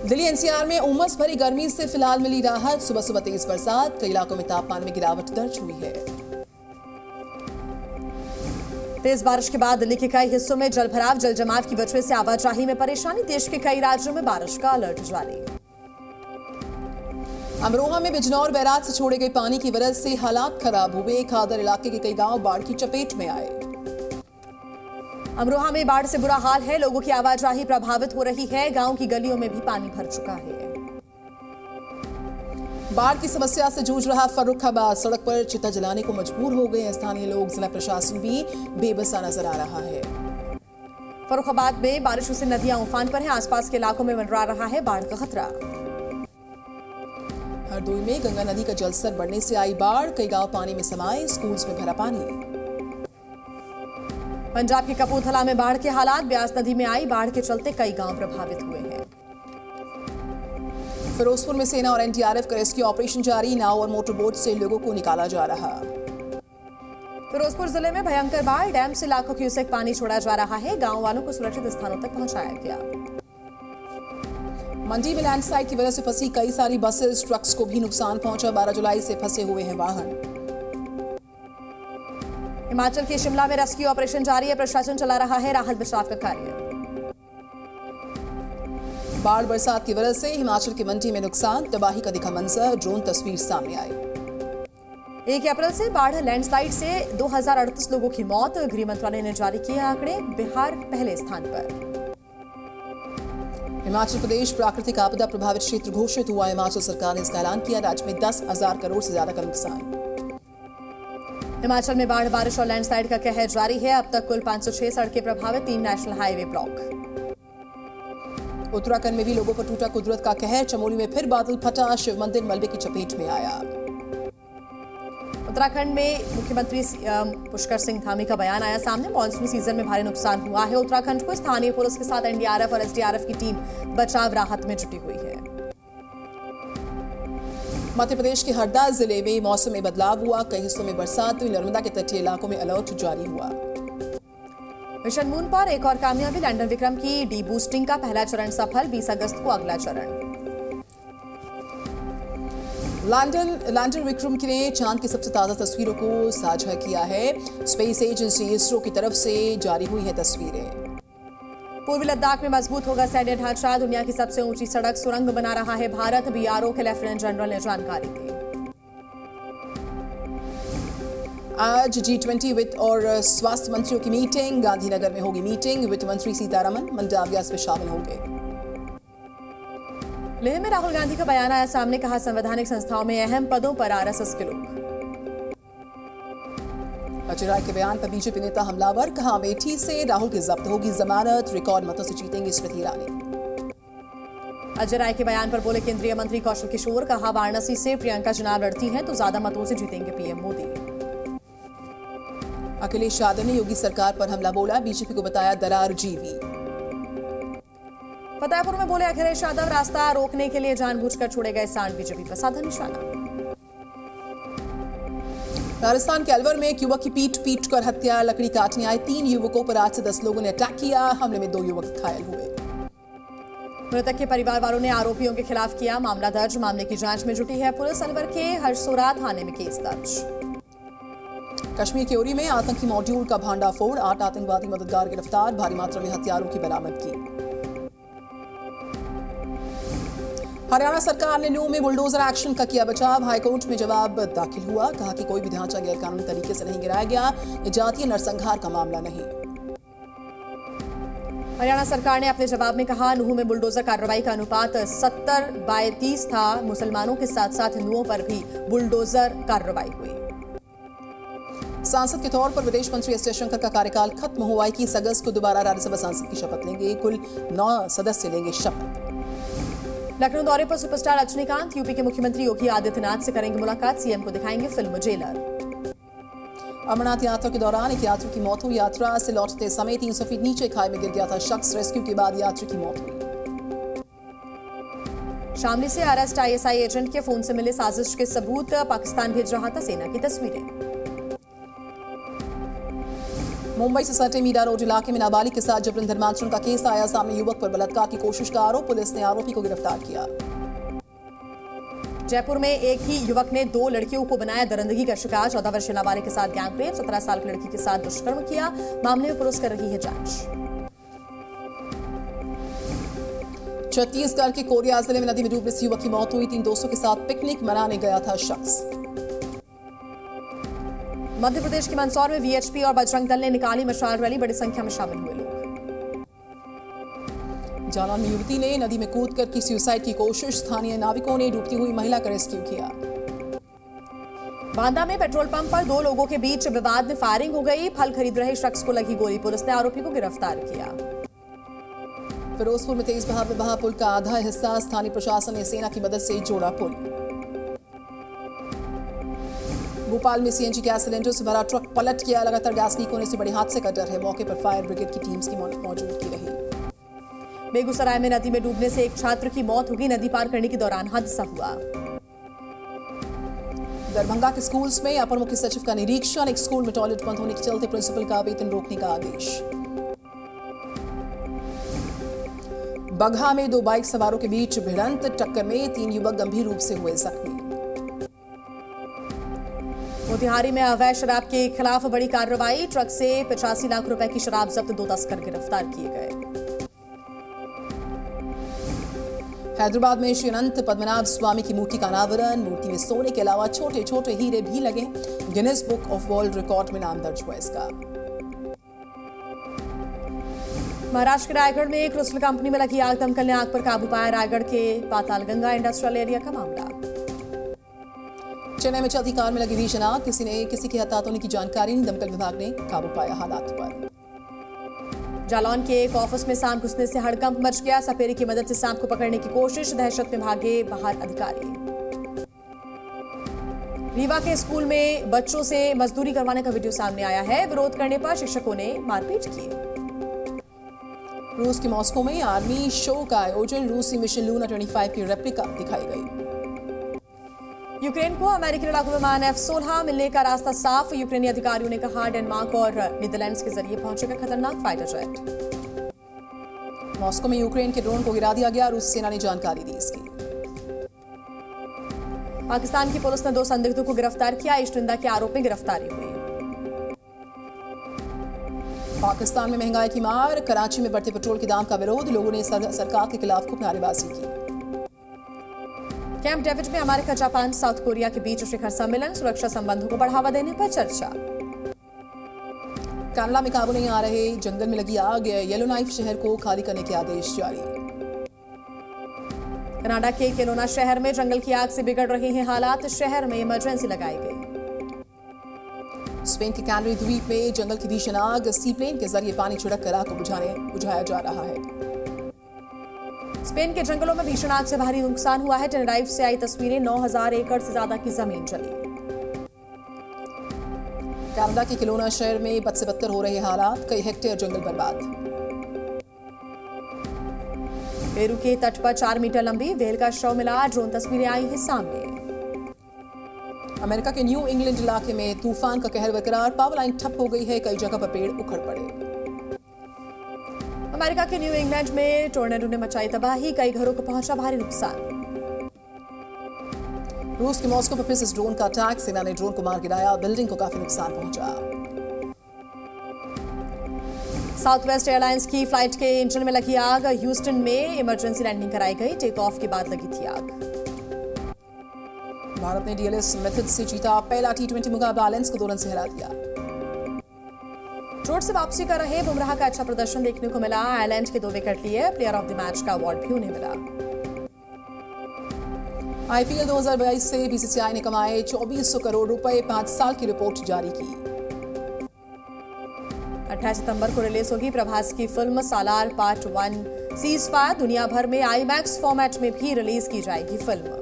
Delhi NCR में उमस भरी गर्मी से फिलहाल मिली राहत। सुबह सुबह तेज बरसात, कई इलाकों में तापमान में गिरावट दर्ज हुई है। तेज बारिश के बाद दिल्ली के कई हिस्सों में जलभराव, जल जमाव की वजह से आवाजाही में परेशानी। देश के कई राज्यों में बारिश का अलर्ट जारी। अमरोहा में बिजनौर बैराज से छोड़े गए पानी की वजह से हालात खराब हुए। खादर इलाके के कई गांव बाढ़ की चपेट में आए। अमरोहा में बाढ़ से बुरा हाल है, लोगों की आवाजाही प्रभावित हो रही है। गांव की गलियों में भी पानी भर चुका है। बाढ़ की समस्या से जूझ रहा फर्रुखाबाद, सड़क पर चिता जलाने को मजबूर हो गए स्थानीय लोग। जिला प्रशासन भी बेबसा नजर आ रहा है। फर्रुखाबाद में बारिशों से नदियां उफान पर हैं। आसपास के इलाकों में मंडरा रहा है बाढ़ का खतरा। हरदोई में गंगा नदी का जलस्तर बढ़ने से आई बाढ़, कई गांव पानी में समाये, स्कूल्स में भरा पानी। पंजाब के कपूरथला में बाढ़ के हालात, ब्यास नदी में आई बाढ़ के चलते कई गांव प्रभावित हुए हैं। फिरोजपुर में सेना और एनडीआरएफ का रेस्क्यू ऑपरेशन जारी, नाव और मोटर बोट से लोगों को निकाला जा रहा। फिरोजपुर जिले में भयंकर बाढ़, डैम से लाखों क्यूसेक पानी छोड़ा जा रहा है। गांव वालों को सुरक्षित स्थानों तक पहुंचाया गया। मंडी में लैंडस्लाइड की वजह से फंसी कई सारी बसेस, ट्रक्स को भी नुकसान पहुंचा। 12 जुलाई से फंसे हुए हैं वाहन। हिमाचल के शिमला में रेस्क्यू ऑपरेशन जारी है, प्रशासन चला रहा है राहत बचाव का कार्य। बाढ़ बरसात की वजह से हिमाचल की मंडी में नुकसान, तबाही का दिखा मंजर, ड्रोन तस्वीर सामने आई। 1 अप्रैल से बाढ़ लैंडस्लाइड से 2038 लोगों की मौत, गृह मंत्रालय ने जारी किए आंकड़े, बिहार पहले स्थान पर। हिमाचल प्रदेश प्राकृतिक आपदा प्रभावित क्षेत्र घोषित हुआ। हिमाचल सरकार ने इसका ऐलान किया। राज्य में 10,000 करोड़ से ज्यादा का नुकसान। हिमाचल में बाढ़, बारिश और लैंडस्लाइड का कहर जारी है। अब तक कुल 506 सड़कें प्रभावित, 3 नेशनल हाईवे ब्लॉक। उत्तराखंड में भी लोगों पर टूटा कुदरत का कहर। चमोली में फिर बादल फटा, शिव मंदिर मलबे की चपेट में आया। उत्तराखंड में मुख्यमंत्री पुष्कर सिंह धामी का बयान आया सामने। मॉनसून सीजन में भारी नुकसान हुआ है उत्तराखंड को। स्थानीय पुलिस के साथ एनडीआरएफ और एसडीआरएफ की टीम बचाव राहत में जुटी हुई है। मध्य प्रदेश के हरदा जिले में मौसम में बदलाव हुआ, कई हिस्सों में बरसात हुई। नर्मदा के तटीय इलाकों में अलर्ट जारी हुआ। मिशन मून पर एक और कामयाबी, लैंडर विक्रम की डी बूस्टिंग का पहला चरण सफल। 20 अगस्त को अगला चरण। लैंडर विक्रम ने चांद की सबसे ताजा तस्वीरों को साझा किया है। स्पेस एजेंसी इसरो की तरफ से जारी हुई है तस्वीरें। पूर्वी लद्दाख में मजबूत होगा सैन्य ढांचा, दुनिया की सबसे ऊंची सड़क सुरंग बना रहा है भारत। बीआरओ के लेफ्टिनेंट जनरल ने जानकारी दी। आज G20 वित्त और स्वास्थ्य मंत्रियों की मीटिंग, गांधीनगर में होगी मीटिंग। वित्त मंत्री सीतारमण मंडाविया में शामिल होंगे। लेह में राहुल गांधी का बयान आया सामने, कहा संवैधानिक संस्थाओं में अहम पदों पर आरएसएस के लोग। अजय राय के बयान पर बीजेपी नेता हमलावर, कहा अमेठी से राहुल की जब्त होगी जमानत, रिकॉर्ड मतों से जीतेंगे स्मृति ईरानी। अजय राय के बयान पर बोले केंद्रीय मंत्री कौशल किशोर, कहा वाराणसी से प्रियंका चुनाव लड़ती हैं तो ज्यादा मतों से जीतेंगे पीएम मोदी। अखिलेश यादव ने योगी सरकार पर हमला बोला, बीजेपी को बताया दरार जीवी। फतेहपुर में बोले अखिलेश यादव, रास्ता रोकने के लिए जानबूझकर छोड़े गए सांड, बीजेपी पर साधा निशाना। राजस्थान के अलवर में एक युवक की पीट कर हत्या, लकड़ी काटने आए 3 युवकों पर 8 से 10 लोगों ने अटैक किया। हमले में 2 युवक घायल हुए। मृतक के परिवार वालों ने आरोपियों के खिलाफ किया मामला दर्ज, मामले की जांच में जुटी है पुलिस। अलवर के हरसोरा थाने में केस दर्ज। कश्मीर के उरी में आतंकी मॉड्यूल का भांडाफोड़, 8 आतंकवादी मददगार गिरफ्तार, भारी मात्रा में हथियारों की बरामदगी। हरियाणा सरकार ने नूंह में बुलडोजर एक्शन का किया बचाव, हाईकोर्ट में जवाब दाखिल हुआ, कहा कि कोई भी ढांचा गैरकानूनी तरीके से नहीं गिराया गया, ये जातीय नरसंहार का मामला नहीं। हरियाणा सरकार ने अपने जवाब में कहा, नूंह में बुलडोजर कार्रवाई का अनुपात 70/30 था। मुसलमानों के साथ साथ हिंदुओं पर भी बुलडोजर कार्रवाई हुई। सांसद के तौर पर विदेश मंत्री एस जयशंकर का कार्यकाल खत्म हुआ। 21 अगस्त को दोबारा राज्यसभा सांसद की शपथ लेंगे। कुल 9 सदस्य लेंगे शपथ। लखनऊ दौरे पर सुपरस्टार रजनीकांत, यूपी के मुख्यमंत्री योगी आदित्यनाथ से करेंगे मुलाकात, सीएम को दिखाएंगे फिल्म जेलर। अमरनाथ यात्रा के दौरान एक यात्री की मौत हुई, यात्रा से लौटते समय 300 फीट नीचे खाई में गिर गया था शख्स, रेस्क्यू के बाद यात्री की मौत हुई। शामली से अरेस्ट आईएसआई एजेंट के फोन से मिले साजिश के सबूत, पाकिस्तान भेज रहा था सेना की तस्वीरें। मुंबई से सटे मीरा रोड इलाके में नाबालिग के साथ जबरन धर्मांतरण का केस आया सामने। युवक पर बलात्कार की कोशिश का आरोप, पुलिस ने आरोपी को गिरफ्तार किया। जयपुर में एक ही युवक ने 2 लड़कियों को बनाया दरिंदगी का शिकार। 14 वर्षीय नाबालिग के साथ गैंगरेप, 17 साल की लड़की के साथ दुष्कर्म किया। मामले में पुलिस कर रही है जांच। छत्तीसगढ़ के कोरिया जिले में नदी में डूबने से युवक की मौत हुई। 3 दोस्तों के साथ पिकनिक मनाने गया था शख्स। मध्य प्रदेश के मंदसौर में वीएचपी और बजरंग दल ने निकाली मशाल रैली। बड़ी संख्या में शामिल हुए लोग। जालौन में युवती ने नदी में कूदकर की सुसाइड की कोशिश। स्थानीय नाविकों ने डूबती हुई महिला का रेस्क्यू किया। बांदा में पेट्रोल पंप पर 2 लोगों के बीच विवाद में फायरिंग हो गई। फल खरीद रहे शख्स को लगी गोली। पुलिस ने आरोपी को गिरफ्तार किया। फिरोजपुर में तेज बहाव में बहा पुल का आधा हिस्सा। स्थानीय प्रशासन ने सेना की मदद से जोड़ा पुल। भोपाल में सीएनजी गैस सिलेंडर से भरा ट्रक पलट गया। लगातार गैस लीक होने से बड़े हादसे का डर है। मौके पर फायर ब्रिगेड की टीम्स की मौजूदगी रही। बेगूसराय में नदी में डूबने से एक छात्र की मौत हो गई। नदी पार करने के दौरान हादसा हुआ। दरभंगा के स्कूल्स में अपर मुख्य सचिव का निरीक्षण। एक स्कूल में टॉयलेट बंद होने के चलते प्रिंसिपल का वेतन रोकने का आदेश। बगहा में 2 बाइक सवारों के बीच भिड़ंत, टक्कर में 3 युवक गंभीर रूप से हुए जख्मी। मोतिहारी में अवैध शराब के खिलाफ बड़ी कार्रवाई। ट्रक से 85 लाख रुपए की शराब जब्त, 2 तस्कर गिरफ्तार किए गए। हैदराबाद में श्री अनंत पद्मनाभ स्वामी की मूर्ति का अनावरण। मूर्ति में सोने के अलावा छोटे छोटे हीरे भी लगे। Guinness book of world record में नाम दर्ज हुआ इसका। महाराष्ट्र के रायगढ़ में एक क्रिस्टल कंपनी में लगी आग। दमकल ने आग पर काबू पाया। रायगढ़ के पातालगंगा इंडस्ट्रियल एरिया का मामला। चेन्नई में चलती कार में लगी भीषण आग। किसी के हताहत होने की जानकारी नहीं। दमकल विभाग ने काबू पाया हालात पर। जालौन के एक ऑफिस में सांप घुसने से हड़कंप मच गया। सपेरे की मदद से सांप को पकड़ने की कोशिश। दहशत में भागे बाहर अधिकारी। रीवा के स्कूल में बच्चों से मजदूरी करवाने का वीडियो सामने आया है। विरोध करने पर शिक्षकों ने मारपीट की। रूस के मॉस्को में आर्मी शो का आयोजन। रूसी मिशन लूना 25 की रेप्लिका दिखाई गई। यूक्रेन को अमेरिकी लड़ाकू विमान F-16 मिलने का रास्ता साफ। यूक्रेनी अधिकारियों ने कहा डेनमार्क और नीदरलैंड्स के जरिए पहुंचेगा खतरनाक फाइटर जेट। मॉस्को में यूक्रेन के ड्रोन को गिरा दिया गया। रूसी सेना ने जानकारी दी इसकी। पाकिस्तान की पुलिस ने 2 संदिग्धों को गिरफ्तार किया। इश्तिंदा के आरोप में गिरफ्तारी हुई। पाकिस्तान में महंगाई की मार। कराची में बढ़ते पेट्रोल के दाम का विरोध। लोगों ने सरकार के खिलाफ खूब नारेबाजी की। कैंप डेविड में अमेरिका, जापान, साउथ कोरिया के बीच शिखर सम्मेलन। सुरक्षा संबंधों को बढ़ावा देने पर चर्चा। कनाडा में काबू नहीं आ रहे जंगल में लगी आग। येलोनाइफ शहर को खाली करने के आदेश जारी। कनाडा के केलोना शहर में जंगल की आग से बिगड़ रहे हैं हालात। शहर में इमरजेंसी लगाई गई। स्पेन के कैनरी द्वीप में जंगल की भीषण आग। सीप्लेन के जरिए पानी छिड़क कर आग को बुझाया जा रहा है। स्पेन के जंगलों में भीषण आग से भारी नुकसान हुआ है। टेनराइफ से आई तस्वीरें। 9000 एकड़ से ज्यादा की जमीन जली। कनाडा के केलोना शहर में बद से बदतर हो रहे हालात। कई हेक्टेयर जंगल बर्बाद। पेरू के तट पर 4 मीटर लंबी व्हेल का शव मिला। ड्रोन तस्वीरें आई हैं सामने। अमेरिका के न्यू इंग्लैंड इलाके में तूफान का कहर बरकरार। पावर लाइन ठप हो गई है। कई जगह पर पेड़ उखड़ पड़े। अमेरिका के न्यू इंग्लैंड में टोर्नेडो ने मचाई तबाही। कई घरों को पहुंचा भारी नुकसान। रूस के मॉस्को पर फिर से ड्रोन का अटैक। सेना ने ड्रोन को मार गिराया। बिल्डिंग को काफी नुकसान पहुंचा। साउथ वेस्ट एयरलाइंस की फ्लाइट के इंजन में लगी आग। ह्यूस्टन में इमरजेंसी लैंडिंग कराई गई। टेक ऑफ के बाद लगी थी आग। भारत ने डीएलएस मेथड से जीता पहला T20 मुकाबला। आयरलैंड को 2 रन से हरा दिया। चोट से वापसी कर रहे बुमराह का अच्छा प्रदर्शन देखने को मिला। आयरलैंड के 2 विकेट लिए। प्लेयर ऑफ द मैच का अवार्ड भी उन्हें मिला। आईपीएल 2022 से बीसीसीआई ने कमाए 2400 करोड़ रुपए। 5 साल की रिपोर्ट जारी की। 28 सितंबर को रिलीज होगी प्रभास की फिल्म सालार पार्ट 1 सीज़फायर। दुनिया भर में आईमैक्स फॉर्मेट में भी रिलीज की जाएगी फिल्म।